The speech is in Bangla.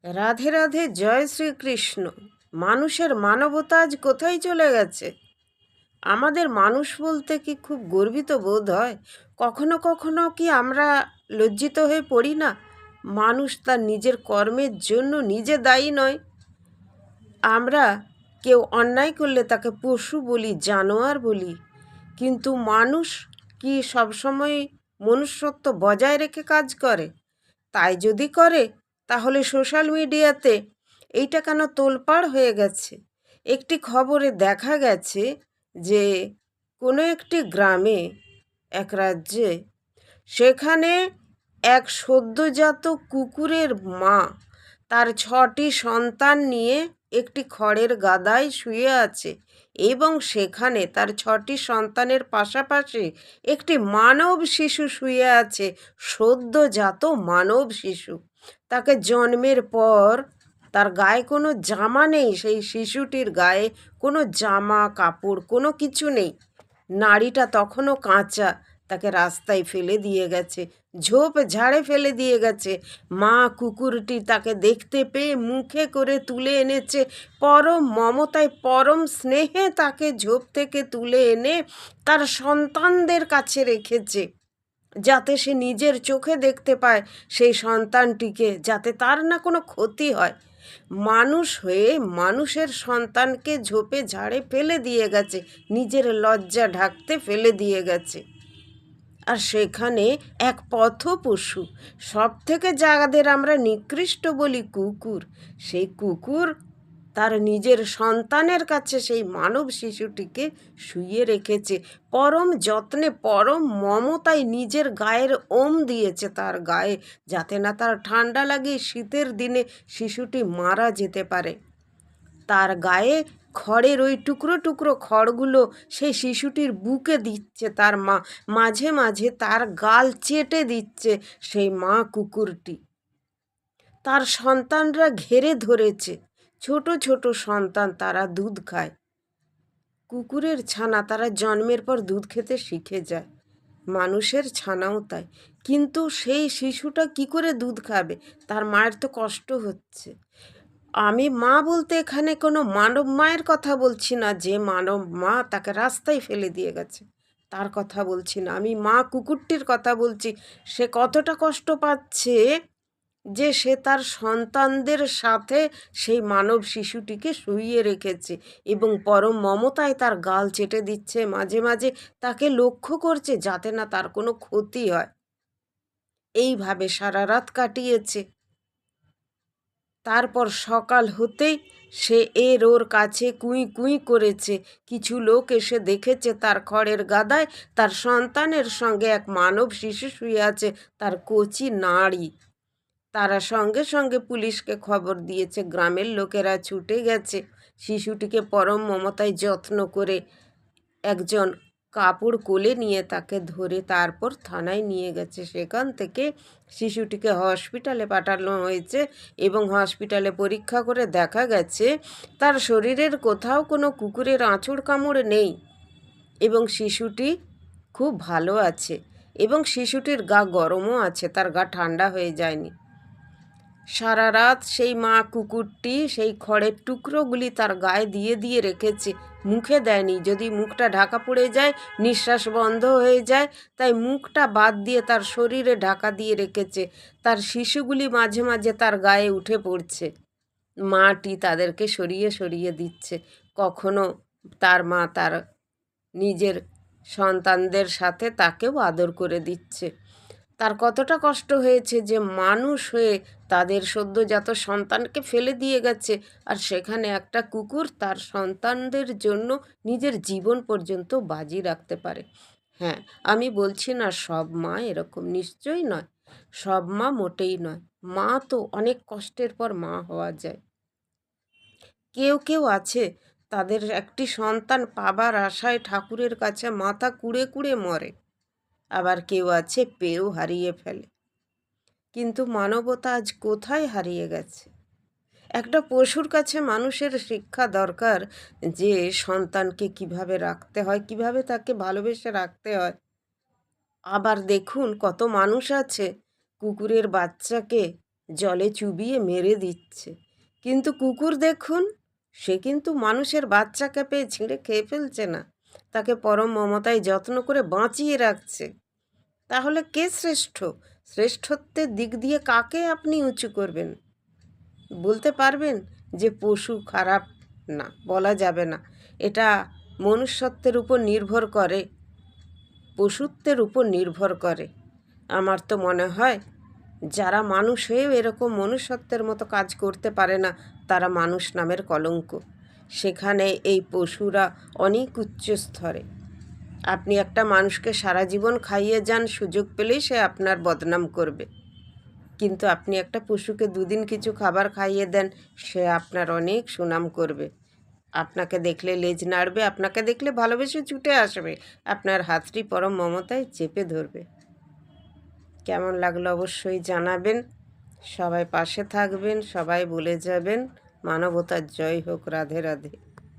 রাধে রাধে, জয় শ্রীকৃষ্ণ। মানুষের মানবতা আজ কোথায় চলে গেছে? আমাদের মানুষ বলতে কি খুব গর্বিত বোধ হয়? কখনো কখনো কি আমরা লজ্জিত হয়ে পড়ি না? মানুষ তার নিজের কর্মের জন্য নিজে দায়ী নয়। আমরা কেউ অন্যায় করলে তাকে পশু বলি, জানোয়ার বলি, কিন্তু মানুষ কি সবসময় মনুষ্যত্ব বজায় রেখে কাজ করে? তাই যদি করে, তাহলে সোশ্যাল মিডিয়াতে এইটা কেন তোলপাড় হয়ে গেছে? একটি খবরে দেখা গেছে যে কোনো একটি গ্রামে, এক রাজ্যে, সেখানে এক সদ্যোজাত কুকুরের মা তার 6টি সন্তান নিয়ে একটি খড়ের গাদায় শুয়ে আছে, এবং সেখানে তার 6টি সন্তানের পাশাপাশি একটি মানব শিশু শুয়ে আছে। সদ্যোজাত মানব শিশু। তাকে জন্মের পর তার গায়ে কোনো জামা নেই, সেই শিশুটির গায়ে কোনো জামা কাপড় কোনো কিছু নেই। নাড়িটা তখনও কাঁচা। তাকে রাস্তায় ফেলে দিয়ে গেছে, ঝোপ ঝাড়ে ফেলে দিয়ে গেছে। মা কুকুরটি তাকে দেখতে পেয়ে মুখে করে তুলে এনেছে, পরম মমতায় পরম স্নেহে তাকে ঝোপ থেকে তুলে এনে তার সন্তানদের কাছে রেখেছে, যাতে সে নিজের চোখে দেখতে পায় সেই সন্তানটিকে, যাতে তার না কোনো ক্ষতি হয়। মানুষ হয়ে মানুষের সন্তানকে ঝোপে ঝাড়ে ফেলে দিয়ে গেছে, নিজের লজ্জা ঢাকতে ফেলে দিয়ে গেছে। আর সেখানে এক পথপশু, সব থেকে যাদের আমরা নিকৃষ্ট বলি কুকুর, সেই কুকুর তার নিজের সন্তানের কাছে সেই মানব শিশুটিকে শুইয়ে রেখেছে, পরম যত্নে পরম মমতায় নিজের গায়ের দিয়েছে তার গায়ে, যাতে না তার ঠান্ডা লাগে, শীতের দিনে শিশুটি মারা যেতে পারে। তার গায়ে খড়ের ওই টুকরো টুকরো খড়গুলো সেই শিশুটির বুকে দিচ্ছে তার মা, মাঝে মাঝে তার গাল চেটে দিচ্ছে সেই মা কুকুরটি। তার সন্তানরা ঘেরে ধরেছে, ছোট ছোট সন্তান, তারা দুধ খায়। কুকুরের ছানা তারা জন্মের পর দুধ খেতে শিখে যায়, মানুষের ছানাও তাই। কিন্তু সেই শিশুটা কি করে দুধ খাবে? তার মায়ের তো কষ্ট হচ্ছে। আমি মা বলতে এখানে কোনো মানব মায়ের কথা বলছি না, যে মানব মা তাকে রাস্তায় ফেলে দিয়ে গেছে, তার কথা বলছি না। আমি মা কুকুরটির কথা বলছি। সে কতটা কষ্ট পাচ্ছে যে সে তার সন্তানদের সাথে সেই মানব শিশুটিকে শুইয়ে রেখেছে, এবং পরম মমতায় তার গাল চেটে দিচ্ছে, মাঝে মাঝে তাকে লক্ষ্য করছে যাতে না তার কোনো ক্ষতি হয়। এইভাবে সারা রাত কাটিয়েছে। তারপর সকাল হতেই সে ওর কাছে কুই কুই করেছে। কিছু লোক এসে দেখেছে তার খড়ের গাদায় তার সন্তানের সঙ্গে এক মানব শিশু শুয়ে আছে, তার কচি নাড়ি। তারা সঙ্গে সঙ্গে পুলিশকে খবর দিয়েছে। গ্রামের লোকেরা ছুটে গেছে, শিশুটিকে পরম মমতায় যত্ন করে একজন কাপড় কোলে নিয়ে তাকে ধরে তারপর থানায় নিয়ে গেছে। সেখান থেকে শিশুটিকে হসপিটালে পাঠানো হয়েছে, এবং হসপিটালে পরীক্ষা করে দেখা গেছে তার শরীরের কোথাও কোনো কুকুরের আঁচড় কামড় নেই, এবং শিশুটি খুব ভালো আছে, এবং শিশুটির গা গরমও আছে, তার গা ঠান্ডা হয়ে যায়নি। সারা রাত সেই মা কুকুরটি সেই খড়ের টুকরোগুলি তার গায়ে দিয়ে দিয়ে রেখেছে, মুখে দেয়নি। যদি মুখটা ঢাকা পড়ে যায়, নিঃশ্বাস বন্ধ হয়ে যায়, তাই মুখটা বাদ দিয়ে তার শরীরে ঢাকা দিয়ে রেখেছে। তার শিশুগুলি মাঝে মাঝে তার গায়ে উঠে পড়ছে, মাটি তাদেরকে সরিয়ে সরিয়ে দিচ্ছে। কখনো তার মা তার নিজের সন্তানদের সাথে তাকেও আদর করে দিচ্ছে। তার কতটা কষ্ট হয়েছে যে মানুষ হয়ে তাদের সদ্যোজাত সন্তানকে ফেলে দিয়ে গেছে, আর সেখানে একটা কুকুর তার সন্তানদের জন্য নিজের জীবন পর্যন্ত বাজি রাখতে পারে। হ্যাঁ, আমি বলছি না সব মা এরকম, নিশ্চয়ই নয়, সব মা মোটেই নয়। মা তো অনেক কষ্টের পর মা হওয়া যায়। কেউ কেউ আছে তাদের একটি সন্তান পাবার আশায় ঠাকুরের কাছে মাথা কুড়ে কুড়ে মরে, আবার কেউ আছে পেয়েও হারিয়ে ফেলে। কিন্তু মানবতা আজ কোথায় হারিয়ে গেছে? একটা পশুর কাছে মানুষের শিক্ষা দরকার যে সন্তানকে কিভাবে রাখতে হয়, কিভাবে তাকে ভালোবেসে রাখতে হয়। আবার দেখুন, কত মানুষ আছে কুকুরের বাচ্চাকে জলে চুবিয়ে মেরে দিচ্ছে। কিন্তু কুকুর দেখুন, সে কিন্তু মানুষের বাচ্চাকে পেয়ে ছিঁড়ে খেয়ে ফেলছে না, তাকে পরম মমতায় যত্ন করে বাঁচিয়ে রাখছে। তাহলে কে শ্রেষ্ঠ? শ্রেষ্ঠত্বের দিক দিয়ে কাকে আপনি উঁচু করবেন? বলতে পারবেন যে পশু খারাপ? না, বলা যাবে না। এটা মনুষ্যত্বের উপর নির্ভর করে, পশুত্বের উপর নির্ভর করে। আমার তো মনে হয় যারা মানুষ হয়েও এরকম মনুষ্যত্বের মতো কাজ করতে পারে না, তারা মানুষ নামের কলঙ্ক। সেখানে এই পশুরা অনেক উচ্চ স্তরে। আপনি একটা মানুষকে সারা জীবন খাইয়ে যান, সুযোগ পেলেই সে আপনার বদনাম করবে। কিন্তু আপনি একটা পশুকে দুদিন কিছু খাবার খাইয়ে দেন, সে আপনার অনেক সুনাম করবে। আপনাকে দেখলে লেজ নাড়বে, আপনাকে দেখলে ভালোবেসে ছুটে আসবে, আপনার হাতটি পরম মমতায় চেপে ধরবে। কেমন লাগলো অবশ্যই জানাবেন। সবাই পাশে থাকবেন, সবাই বলে যাবেন মানবতার জয় হোক। রাধে রাধে।